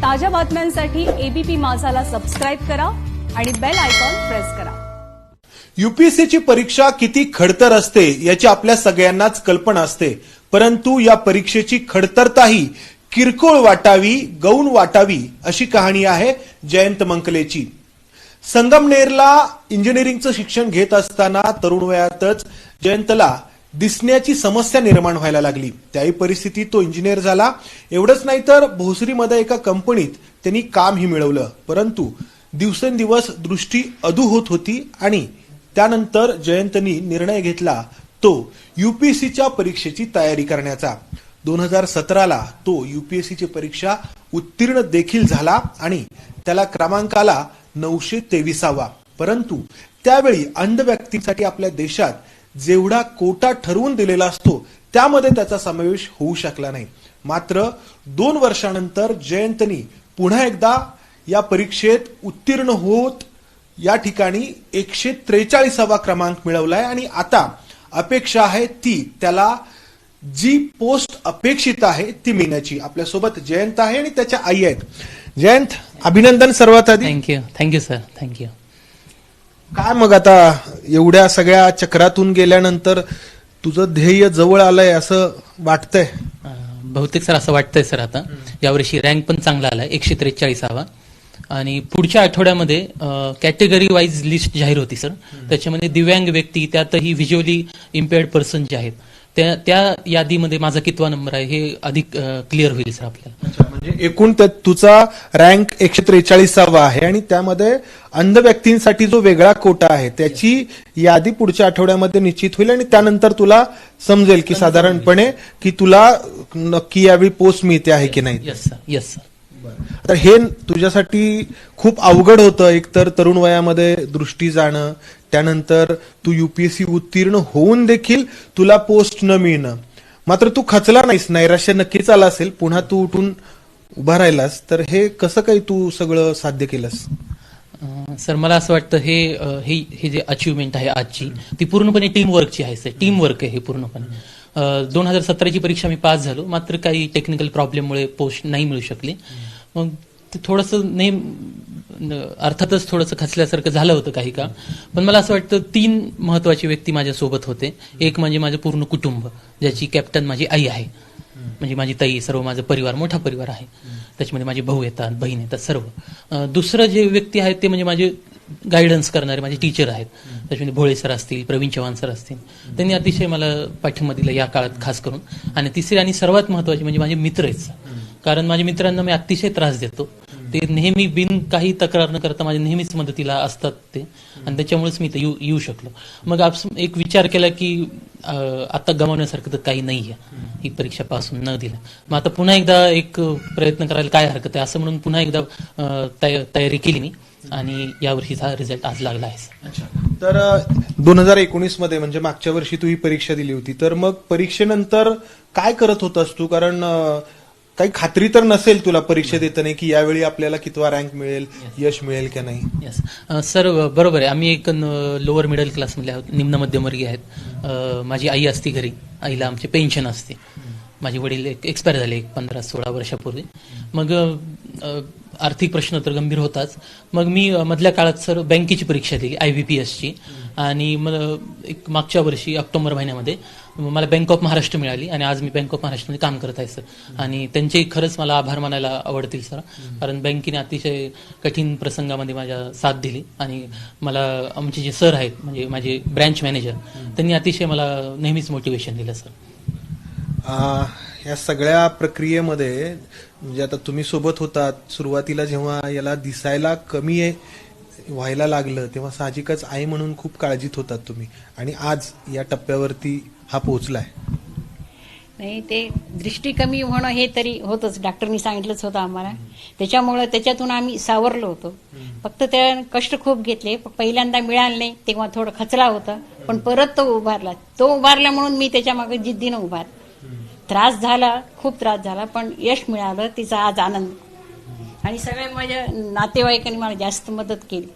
ताज्या बातम्यांसाठी ABP माझाला subscribe करा आणि बेल आयकॉन प्रेस करा। यूपीएससीची परीक्षा किती खडतर असते याची आपल्या सगळ्यांनाच कल्पना असते, परंतु या परीक्षेची खडतरताही किरकोळ वाटावी, गौण वाटावी अशी कहाणी आहे जयंत मंकलेची। संगमनेरला इंजिनिअरिंगचं शिक्षण घेत असताना तरुण वयातच जयंतला दिसण्याची समस्या निर्माण व्हायला लागली। त्याही परिस्थितीत तो इंजिनियर झाला। एवढंच नाही तर भोसरीमध्ये एका कंपनीत त्यांनी कामही मिळवलं, परंतु दिवसेंदिवस दृष्टी अधू होत होती आणि त्यानंतर जयंतनी निर्णय घेतला तो यूपीएससीच्या परीक्षेची तयारी करण्याचा। 2017ला तो यूपीएससीची परीक्षा उत्तीर्ण देखील झाला आणि त्याला क्रमांक आला 923वा। परंतु त्यावेळी अंध व्यक्तींसाठी आपल्या देशात जेवढा कोटा ठरवून दिलेला असतो त्यामध्ये त्याचा समावेश होऊ शकला नाही। मात्र 2 वर्षानंतर जयंतनी पुन्हा एकदा या परीक्षेत उत्तीर्ण होत या ठिकाणी 143वा क्रमांक मिळवलाय आणि आता अपेक्षा आहे ती त्याला जी पोस्ट अपेक्षित आहे ती मिळण्याची। आपल्यासोबत जयंत आहे आणि त्याच्या आई आहेत। जयंत, अभिनंदन सर्वात आधी। Thank you sir, thank you. काय मग आता एवढ्या सगळ्या चक्रातून गेल्यानंतर तुझं ध्येय जवळ आलंय असं वाटतंय? बहुतेक सर असं वाटतंय सर। आता यावर्षी रँक पण चांगला आलाय, 143वा। आणि पुढच्या आठवड्यामध्ये कॅटेगरी वाईज लिस्ट जाहीर होती सर। त्याच्यामध्ये दिव्यांग व्यक्ती, त्यातही व्हिज्युअली इम्पेअर्ड पर्सन जे आहेत त्या यादीमध्ये माझा कितवा नंबर आहे हे अधिक क्लिअर होईल सर आपल्याला। म्हणजे एकूण तुझा रँक 143वा आहे आणि त्यामध्ये अंध व्यक्तींसाठी जो वेगळा कोटा आहे त्याची यादी पुढच्या आठवड्यामध्ये निश्चित होईल आणि त्यानंतर तुला समजेल की साधारणपणे की तुला नक्की यावेळी पोस्ट मिळते आहे की नाही। Yes sir, yes sir. तर हे तुझ्यासाठी खूप अवघड होतं, एकतर तरुण वयामध्ये दृष्टी जाणं, त्यानंतर तू यूपीएससी उत्तीर्ण होऊन देखील तुला पोस्ट न मिळणं। मात्र तू खचला नाहीस, नैराश्य नक्कीच आला असेल, पुन्हा तू उठून उभा राहिलास। तर हे कसं काही तू सगळं साध्य केलंस? सर मला असं वाटतं हे जे अचिव्हमेंट आहे आजची ती पूर्णपणे टीम वर्कची आहे सर। टीम वर्क आहे हे पूर्णपणे। 2017ची परीक्षा मी पास झालो, मात्र काही टेक्निकल प्रॉब्लेममुळे पोस्ट नाही मिळू शकली। मग ते थोडंसं अर्थातच थोडंसं खचल्यासारखं झालं होतं काही काळ। पण मला असं वाटतं 3 महत्वाचे व्यक्ती माझ्या सोबत होते। एक म्हणजे माझं पूर्ण कुटुंब, ज्याची कॅप्टन माझी आई आहे, म्हणजे माझी ताई, सर्व माझा परिवार, मोठा परिवार आहे। त्याच्यामध्ये माझे भाऊ येतात, बहीण येतात, सर्व। दुसरं जे व्यक्ती आहेत ते म्हणजे माझे गायडन्स करणारे माझे टीचर आहेत। त्याच्यामध्ये भोळे सर असतील, प्रवीण चव्हाण सर असतील, त्यांनी अतिशय मला पाठिंबा दिला या काळात खास करून। आणि तिसरे आणि सर्वात महत्वाचे म्हणजे माझे मित्र आहेत, कारण माझ्या मित्रांना मी अतिशय त्रास देतो। ते नेहमी बिन काही तक्रार न करता माझ्या नेहमीच मदतीला असतात ते, आणि त्याच्यामुळेच मी इथे येऊ शकलो। मग एक विचार केला की आता गमावण्यासारखं तर काही नाहीये, ही परीक्षा पासून न दिला। मग आता पुन्हा एकदा एक प्रयत्न करायला काय हरकत आहे, असं म्हणून पुन्हा एकदा तयारी केली मी आणि यावर्षीचा रिझल्ट आज लागला आहे। तर 2019 मध्ये म्हणजे मागच्या वर्षी तू ही परीक्षा दिली होती, तर मग परीक्षेनंतर काय करत होतास तू? कारण काही खात्री तर नसेल तुला परीक्षा देताना की यावेळी आपल्याला कितवा रँक मिळेल, यश मिळेल की नाही। यस सर, बरोबर आहे। आम्ही एक लोअर मिडल क्लासमधले आहोत, निम्न मध्यमवर्गीय आहेत। माझी आई असते घरी, आईला आमची पेन्शन असते। माझे वडील एक्सपायर झाले 15-16 वर्षापूर्वी। मग आर्थिक प्रश्न तर गंभीर होताच। मग मी मधल्या काळात सर बँकेची परीक्षा दिली, IBPSची। आणि मग एक मागच्या वर्षी ऑक्टोबर महिन्यामध्ये मला बँक ऑफ महाराष्ट्र मिळाली आणि आज मी बँक ऑफ महाराष्ट्रमध्ये काम करत आहे सर। आणि त्यांचे खरंच मला आभार मानायला आवडतील सर, कारण बँकेने अतिशय कठीण प्रसंगामध्ये माझ्या साथ दिली। आणि मला आमचे जे सर आहेत, म्हणजे माझे ब्रँच मॅनेजर, त्यांनी अतिशय मला नेहमीच मोटिवेशन दिलं सर। या सगळ्या प्रक्रियेमध्ये म्हणजे आता तुम्ही सोबत होतात, सुरुवातीला जेव्हा याला दिसायला कमी व्हायला लागलं तेव्हा साहजिकच आई म्हणून खूप काळजीत होतात तुम्ही, आणि आज या टप्प्यावरती हा पोहोचलाय। नाही, ते दृष्टी कमी होणं हे तरी होतच, डॉक्टरनी सांगितलंच होतं आम्हाला। त्याच्यामुळे त्याच्यातून आम्ही सावरलो होतो। फक्त त्या कष्ट खूप घेतले, पहिल्यांदा मिळालं नाही तेव्हा थोडं खचला होता, पण परत तो उभारला म्हणून मी त्याच्या मागे जिद्दीनं उभारले। त्रास झाला, खूप त्रास झाला, पण यश मिळालं, तिचा आज आनंद। आणि सगळ्या माझ्या नातेवाईकांनी मला जास्त मदत केली,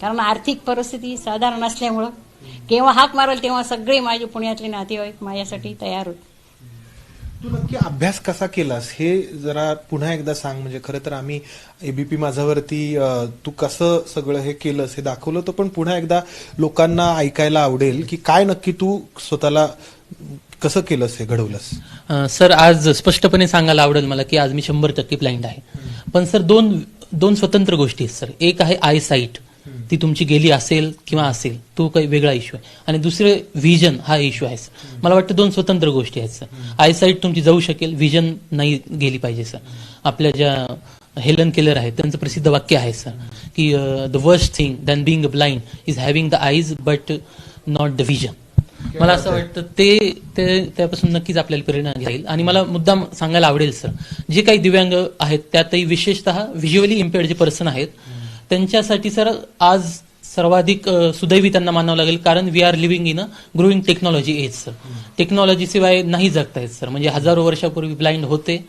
कारण आर्थिक परिस्थिती साधारण असल्यामुळं केव्हा हाक मारल तेव्हा सगळे माझे पुण्यातले नातेवाईक माझ्यासाठी तयार होते। तू नक्की अभ्यास कसा केलास हे जरा पुन्हा एकदा सांग. म्हणजे खरं तर आम्ही एबीपी माझावरती तू कसं सगळं हे केलंस हे दाखवलं होतं, पण पुन्हा एकदा लोकांना ऐकायला आवडेल की काय नक्की तू स्वतःला कसं केलंस, हे घडवलंस. सर आज स्पष्टपणे सांगायला आवडेल मला की आज मी 100% ब्लाइंड आहे. पण सर दोन स्वतंत्र गोष्टी आहेत सर. एक आहे आय साईट, ती तुमची गेली असेल किंवा असेल, तो काही वेगळा इश्यू आहे. आणि दुसरे व्हिजन हा इश्यू आहे सर. मला वाटतं दोन स्वतंत्र गोष्टी आहेत सर. आय साईट तुमची जाऊ शकेल, व्हिजन नाही गेली पाहिजे सर. आपल्या ज्या हेलन केलर आहेत त्यांचं प्रसिद्ध वाक्य आहे सर की the worst thing than being blind is having the eyes but not the vision. मला असं वाटतं ते त्यापासून नक्कीच आपल्याला प्रेरणा घेईल. आणि मला मुद्दाम सांगायला आवडेल सर, जे काही दिव्यांग आहेत त्यातही विशेषतः व्हिज्युअली इम्पेअर्ड जे पर्सन आहेत त्यांच्यासाठी सर आज सर्वाधिक सुदैवी त्यांना मानावं लागेल, कारण we are living in a growing technology age sir. Technology शिवाय नाही जगता येत सर. म्हणजे हजारो वर्षापूर्वी ब्लाइंड होते,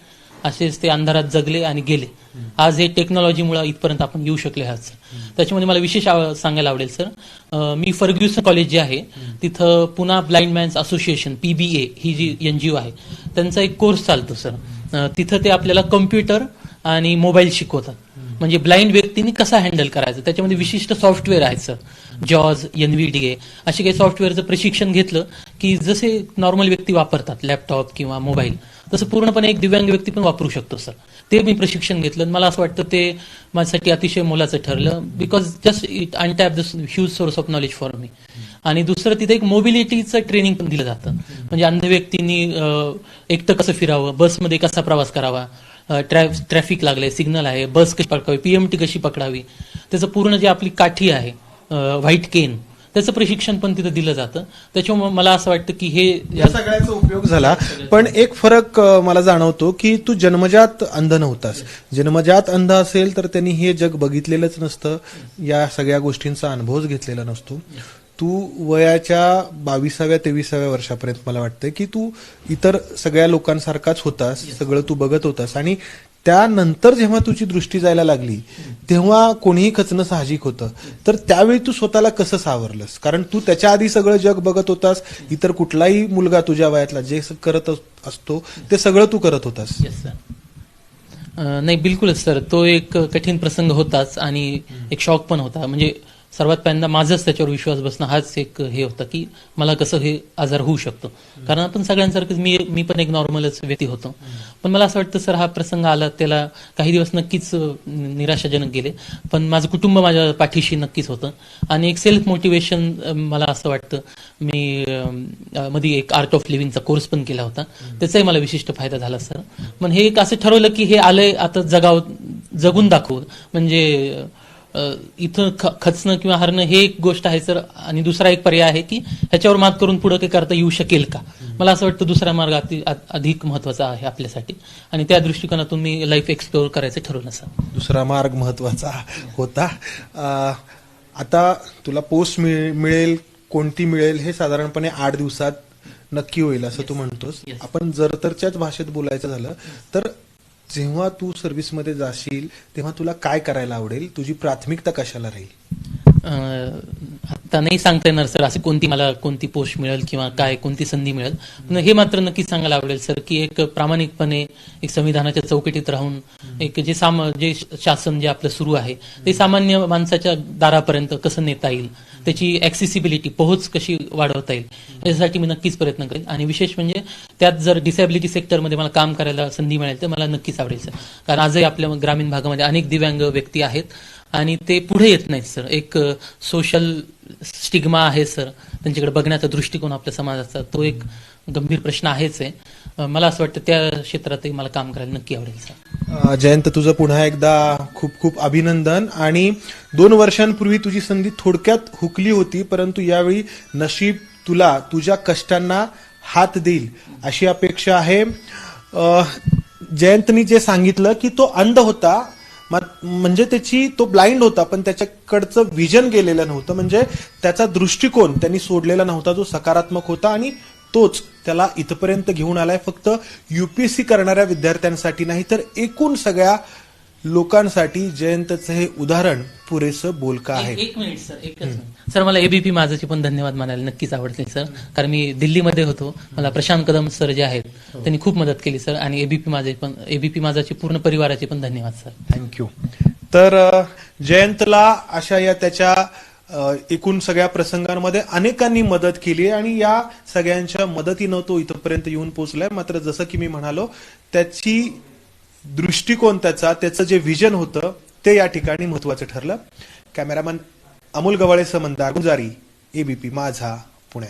असेच ते अंधारात जगले आणि गेले. आज हे टेक्नॉलॉजीमुळे इथपर्यंत आपण येऊ शकले आहात सर. त्याच्यामध्ये मला विशेष सांगायला आवडेल सर, मी फर्ग्युसन कॉलेज जे आहे तिथं पुन्हा ब्लाइंड मॅन्स असोसिएशन PBA ही जी NGO आहे त्यांचा एक कोर्स चालतो सर. तिथं ते आपल्याला कम्प्युटर आणि मोबाईल शिकवतात. म्हणजे ब्लाइंड व्यक्तींनी कसा हँडल करायचं, त्याच्यामध्ये विशिष्ट सॉफ्टवेअर आहेत सर. जॉज, NVDA असे काही सॉफ्टवेअरचं प्रशिक्षण घेतलं की जसे नॉर्मल व्यक्ती वापरतात लॅपटॉप किंवा मोबाईल, तसं पूर्णपणे एक दिव्यांग व्यक्ती पण वापरू शकतो सर. ते मी प्रशिक्षण घेतलं. मला असं वाटतं ते माझ्यासाठी अतिशय मोलाचं ठरलं, because just it untap the huge source of knowledge for me. आणि दुसरं तिथे एक मोबिलिटीचं ट्रेनिंग पण दिलं जातं. म्हणजे अंध व्यक्तींनी एकटं कसं फिरावं, बसमध्ये कसा प्रवास करावा, ट्रॅफिक लागले, सिग्नल आहे, बस कशी पकडावी, PMT कशी पकडावी, त्याचं पूर्ण जे आपली काठी आहे व्हाईट केन, त्याचं प्रशिक्षण पण तिथं दिलं जातं. त्याच्यामुळे मला असं वाटतं की हे या सगळ्याचा उपयोग झाला. पण एक फरक मला जाणवतो की तू जन्मजात अंध नव्हतास. जन्मजात अंध असेल तर त्यांनी हे जग बघितलेलंच नसतं, या सगळ्या गोष्टींचा अनुभवच घेतलेला नसतो. तू वयाच्या 22व्या-23व्या वर्षापर्यंत मला वाटतं की तू इतर सगळ्या लोकांसारखाच होतास, सगळं तू बघत होतास. आणि त्यानंतर जेव्हा तुझी दृष्टी जायला लागली तेव्हा कोणीही खचणं साहजिक होतं. तर त्यावेळी तू स्वतःला कसं सावरलंस? कारण तू त्याच्या आधी सगळं जग बघत होतास, इतर कुठलाही मुलगा तुझ्या वयातला जे करत असतो ते सगळं तू करत होतास. Yes sir. नाही बिलकुलच सर, तो एक कठीण प्रसंग होताच आणि एक शॉक पण होता. म्हणजे सर्वात पहिल्यांदा माझंच त्याच्यावर विश्वास बसणं हाच एक हे होतं की मला कसं हे आजार होऊ शकतो. कारण आपण सगळ्यांसारखंच मी पण एक नॉर्मलच व्यक्ती होतो. पण मला असं वाटतं सर हा प्रसंग आला त्याला काही दिवस नक्कीच निराशाजनक गेले, पण माझं कुटुंब माझ्या पाठीशी नक्कीच होतं. आणि एक सेल्फ मोटिवेशन मला असं वाटतं, मी मध्ये एक आर्ट ऑफ लिव्हिंगचा कोर्स पण केला होता, त्याचाही मला विशिष्ट फायदा झाला सर. पण हे एक असं ठरवलं की हे आलंय आता जगून दाखवू. म्हणजे इथं खचणं किंवा हरणं हे एक गोष्ट आहे सर. आणि दुसरा एक पर्याय आहे की ह्याच्यावर मात करून पुढे काही करता येऊ शकेल का. मला असं वाटतं दुसरा मार्ग अधिक महत्वाचा आहे आपल्यासाठी. आणि त्या दृष्टिकोनातून मी लाईफ एक्सप्लोअर करायचं ठरवलं सर. दुसरा मार्ग महत्वाचा होता. आता तुला पोस्ट मिळेल, कोणती मिळेल हे साधारणपणे 8 दिवसात नक्की होईल असं तू म्हणतोस. आपण जर तरच्याच भाषेत बोलायचं झालं तर जेव्हा तू सर्व्हिसमध्ये जाशील तेव्हा तुला काय करायला आवडेल? तुझी प्राथमिकता कशाला राहील? आता नाही सांगता येणार सर असं मला कोणती पोस्ट मिळेल किंवा काय कोणती संधी मिळेल. पण हे मात्र नक्कीच सांगायला आवडेल सर की एक प्रामाणिकपणे एक संविधानाच्या चौकटीत राहून एक जे शासन जे आपलं सुरू आहे ते सामान्य माणसाच्या दारापर्यंत कसं नेता येईल, त्याची ऍक्सेसिबिलिटी पोहोच कशी वाढवता येईल यासाठी मी नक्कीच प्रयत्न करेन. आणि विशेष म्हणजे त्यात जर डिसेबिलिटी सेक्टरमध्ये मला काम करायला संधी मिळेल तर मला नक्कीच आवडेल सर. कारण आजही आपल्या ग्रामीण भागामध्ये अनेक दिव्यांग व्यक्ती आहेत आणि ते पुढे येत नाहीत सर. एक सोशल स्टिग्मा आहे सर, त्यांच्याकडे बघण्याचा दृष्टिकोन आपल्या समाजाचा तो एक गंभीर प्रश्न आहेच आहे. मला असं वाटतं त्या क्षेत्रातही मला काम करायला नक्की आवडेल सर. जयंत, तुझं पुन्हा एकदा खूप खूप अभिनंदन. आणि 2 वर्षांपूर्वी तुझी संधी थोडक्यात हुकली होती, परंतु यावेळी नशीब तुला तुझ्या कष्टांना हात देईल अशी अपेक्षा आहे. जयंतनी जे सांगितलं की तो अंध होता, म्हणजे तो ब्लाइंड होता, पण त्याच्याकडचं व्हिजन गेलेलं नव्हतं. म्हणजे त्याचा दृष्टिकोन त्यांनी सोडलेला नव्हता, जो सकारात्मक होता. आणि तोच त्याला इथपर्यंत घेऊन आलाय. फक्त UPSC करणाऱ्या विद्यार्थ्यांसाठी नाही तर एकूण सगळ्या लोकांसाठी जयंतचं हे उदाहरण पुरेसं बोलकं आहे. एक मिनिट सर, एकच मिनिट सर. मला एबीपी माझाचे पण धन्यवाद मानायला नक्कीच आवडतील सर, कारण मी दिल्लीमध्ये होतो. मला प्रशांत कदम सर जे आहेत त्यांनी खूप मदत केली सर, आणि एबीपी माझाचे पूर्ण परिवाराचे पण धन्यवाद सर. थँक्यू. तर जयंतला अशा या त्याच्या एकूण सगळ्या प्रसंगांमध्ये अनेकांनी मदत केली आणि या सगळ्यांच्या मदतीनं तो इथपर्यंत येऊन पोहोचलाय. मात्र जसं की मी म्हणालो, त्याची दृष्टिकोन, त्याचं जे व्हिजन होतं ते या ठिकाणी महत्वाचं ठरलं. कॅमेरामन अमोल गवाळेसह मंदार गुंजारी, एबीपी माझा, पुणे.